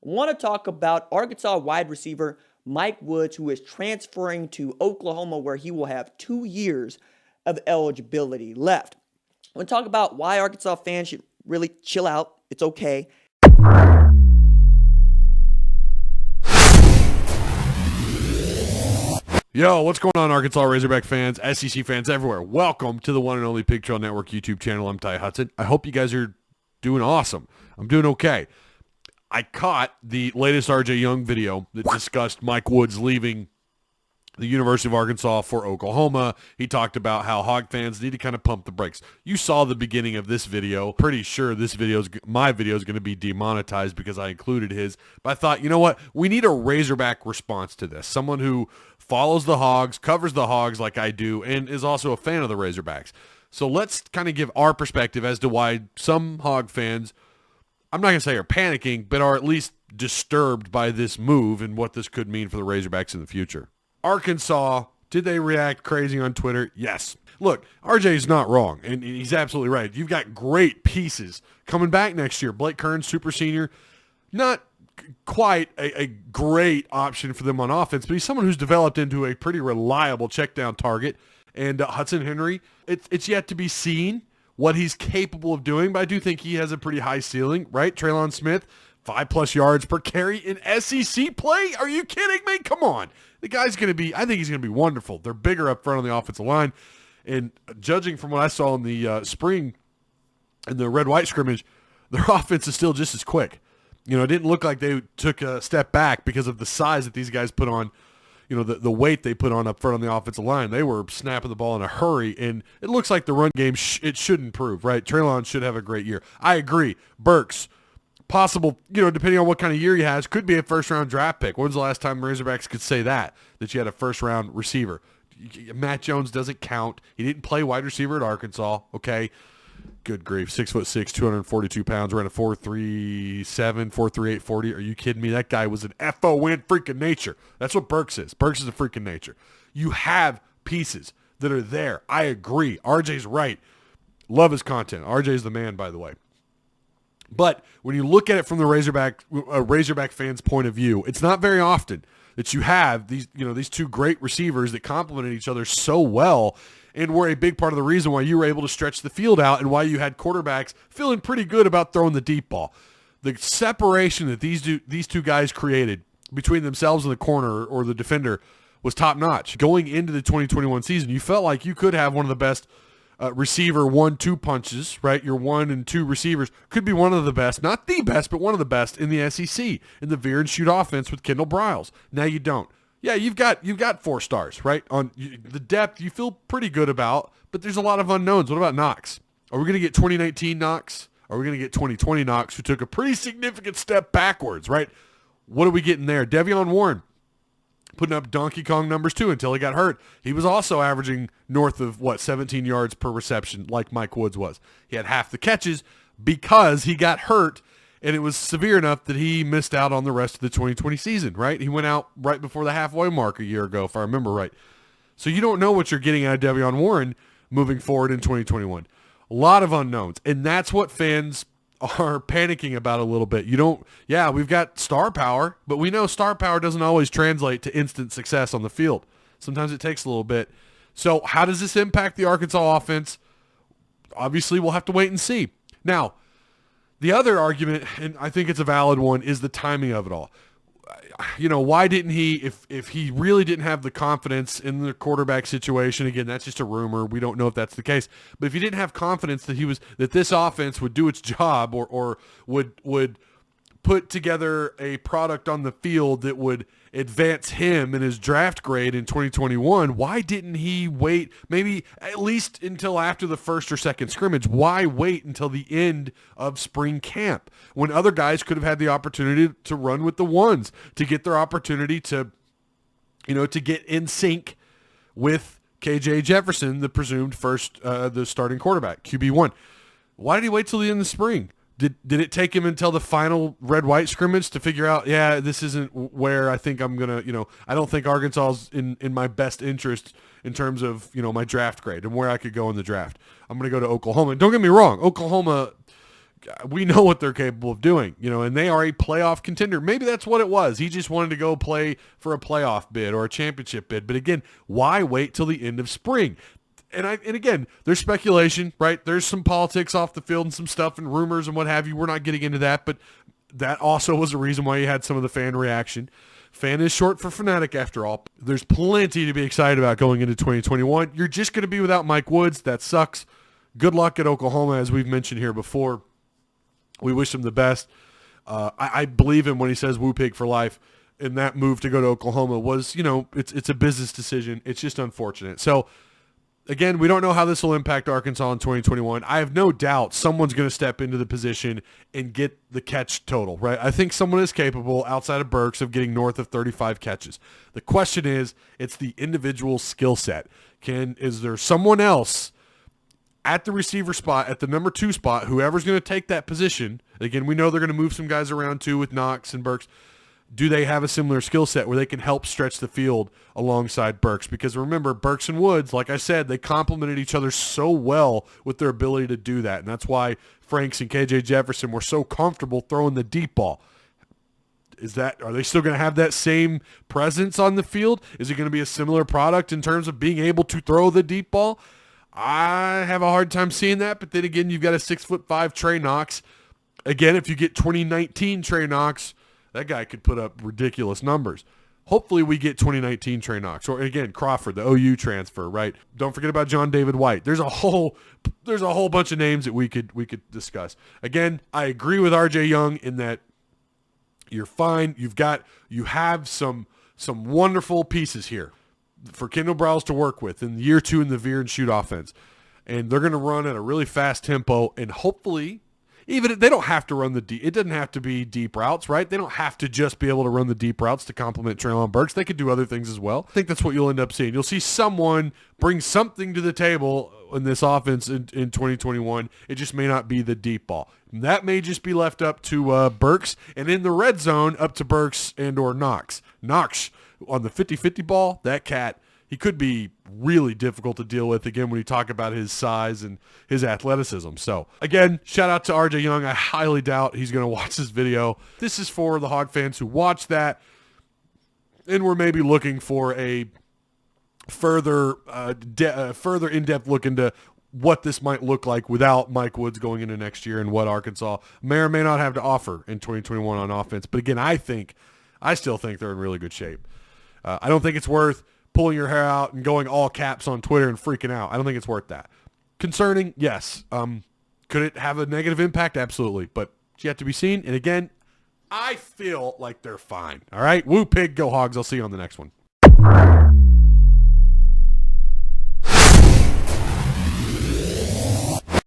want to talk about Arkansas wide receiver Mike Woods, who is transferring to Oklahoma, where he will have 2 years of eligibility left. I want to talk about why Arkansas fans should really chill out. It's okay. Yo, what's going on, Arkansas Razorback fans, SEC fans everywhere? Welcome to the one and only Pig Trail Network YouTube channel. I'm Ty Hudson. I hope you guys are doing awesome. I'm doing okay. I caught the latest RJ Young video that discussed Mike Woods leaving the University of Arkansas for Oklahoma. He talked about how Hog fans need to kind of pump the brakes. You saw the beginning of this video. Pretty sure my video is going to be demonetized because I included his. But I thought, you know what? We need a Razorback response to this. Someone who follows the Hogs, covers the Hogs like I do, and is also a fan of the Razorbacks. So let's kind of give our perspective as to why some Hog fans, I'm not going to say are panicking, but are at least disturbed by this move and what this could mean for the Razorbacks in the future. Arkansas, did they react crazy on Twitter? Yes. Look, RJ's not wrong, and he's absolutely right. You've got great pieces coming back next year. Blake Kern, super senior, not quite a great option for them on offense, but he's someone who's developed into a pretty reliable check-down target. And Hudson Henry, it's yet to be seen what he's capable of doing, but I do think he has a pretty high ceiling, right? Traylon Smith, 5+ yards per carry in SEC play? Are you kidding me? Come on. The guy's going to be, I think he's going to be wonderful. They're bigger up front on the offensive line. And judging from what I saw in the spring in the red-white scrimmage, their offense is still just as quick. You know, it didn't look like they took a step back because of the size that these guys put on, you know, the weight they put on up front on the offensive line. They were snapping the ball in a hurry, and it looks like the run game, it should improve, right? Traylon should have a great year. I agree. Burks, possible, you know, depending on what kind of year he has, could be a first-round draft pick. When's the last time Razorbacks could say that you had a first-round receiver? Matt Jones doesn't count. He didn't play wide receiver at Arkansas, okay? Good grief, 6'6", 242 pounds, ran a 4.37, 4.38 40. Are you kidding me? That guy was an FON freaking nature. That's what Burks is. Burks is a freaking nature. You have pieces that are there. I agree. RJ's right. Love his content. RJ's the man, by the way. But when you look at it from the Razorback fans' point of view, it's not very often that you have these two great receivers that complemented each other so well, and were a big part of the reason why you were able to stretch the field out and why you had quarterbacks feeling pretty good about throwing the deep ball. The separation that these two guys created between themselves and the corner or the defender was top-notch. Going into the 2021 season, you felt like you could have one of the best receiver 1-2 punches, right? Your 1 and 2 receivers could be one of the best, not the best, but one of the best in the SEC in the veer and shoot offense with Kendall Briles. Now you don't. Yeah, you've got 4 stars, right? On the depth you feel pretty good about, but there's a lot of unknowns. What about Knox? Are we going to get 2019 Knox? Are we going to get 2020 Knox, who took a pretty significant step backwards, right? What are we getting there? Devion Warren, putting up Donkey Kong numbers too until he got hurt. He was also averaging north of, 17 yards per reception like Mike Woods was. He had half the catches because he got hurt, and it was severe enough that he missed out on the rest of the 2020 season, right? He went out right before the halfway mark a year ago, if I remember right. So you don't know what you're getting out of Devion Warren moving forward in 2021. A lot of unknowns, and that's what fans are panicking about a little bit. We've got star power, but we know star power doesn't always translate to instant success on the field. Sometimes it takes a little bit. So how does this impact the Arkansas offense? Obviously, we'll have to wait and see. Now, the other argument, and I think it's a valid one, is the timing of it all. You know, why didn't he, if he really didn't have the confidence in the quarterback situation, again, that's just a rumor. We don't know if that's the case. But if he didn't have confidence that this offense would do its job or would put together a product on the field that would advance him in his draft grade in 2021, why didn't he wait maybe at least until after the first or second scrimmage? Why wait until the end of spring camp when other guys could have had the opportunity to run with the ones, to get their opportunity to get in sync with KJ Jefferson, the presumed first, the starting quarterback, QB1? Why did he wait till the end of the spring? Did it take him until the final red-white scrimmage to figure out, this isn't where I think I'm going to, I don't think Arkansas's in my best interest in terms of, my draft grade and where I could go in the draft. I'm going to go to Oklahoma. Don't get me wrong. Oklahoma we know what they're capable of doing, and they are a playoff contender. Maybe that's what it was. He just wanted to go play for a playoff bid or a championship bid. But again, why wait till the end of spring? And again, there's speculation, right? There's some politics off the field and some stuff and rumors and what have you. We're not getting into that, but that also was the reason why you had some of the fan reaction. Fan is short for fanatic after all. There's plenty to be excited about going into 2021. You're just going to be without Mike Woods. That sucks. Good luck at Oklahoma, as we've mentioned here before. We wish him the best. I believe him when he says woo pig for life. And that move to go to Oklahoma was, it's a business decision. It's just unfortunate. So, again, we don't know how this will impact Arkansas in 2021. I have no doubt someone's going to step into the position and get the catch total, right? I think someone is capable outside of Burks of getting north of 35 catches. The question is, it's the individual skill set. Is there someone else at the receiver spot, at the number 2 spot, whoever's going to take that position? Again, we know they're going to move some guys around too with Knox and Burks. Do they have a similar skill set where they can help stretch the field alongside Burks? Because remember, Burks and Woods, like I said, they complemented each other so well with their ability to do that. And that's why Franks and KJ Jefferson were so comfortable throwing the deep ball. Are they still going to have that same presence on the field? Is it going to be a similar product in terms of being able to throw the deep ball? I have a hard time seeing that. But then again, you've got a 6'5" Trey Knox. Again, if you get 2019 Trey Knox, that guy could put up ridiculous numbers. Hopefully we get 2019 Trey Knox. Or again, Crawford, the OU transfer, right? Don't forget about John David White. There's a whole bunch of names that we could discuss. Again, I agree with RJ Young in that you're fine. You have some wonderful pieces here for Kendall Browse to work with in year 2 in the veer and shoot offense. And they're going to run at a really fast tempo, and hopefully even they don't have to run the deep. It doesn't have to be deep routes, right? They don't have to just be able to run the deep routes to complement Treylon Burks. They could do other things as well. I think that's what you'll end up seeing. You'll see someone bring something to the table in this offense in 2021. It just may not be the deep ball. And that may just be left up to Burks, and in the red zone, up to Burks and or Knox. Knox on the 50-50 ball, that cat, he could be really difficult to deal with, again, when you talk about his size and his athleticism. So, again, shout out to RJ Young. I highly doubt he's going to watch this video. This is for the Hog fans who watch that, and we're maybe looking for a further in-depth look into what this might look like without Mike Woods going into next year and what Arkansas may or may not have to offer in 2021 on offense. But, again, I still think they're in really good shape. I don't think it's worth pulling your hair out and going all caps on Twitter and freaking out. I don't think it's worth that. Concerning, yes. Could it have a negative impact? Absolutely. But it's yet to be seen. And again, I feel like they're fine. All right? Woo pig, go Hogs. I'll see you on the next one.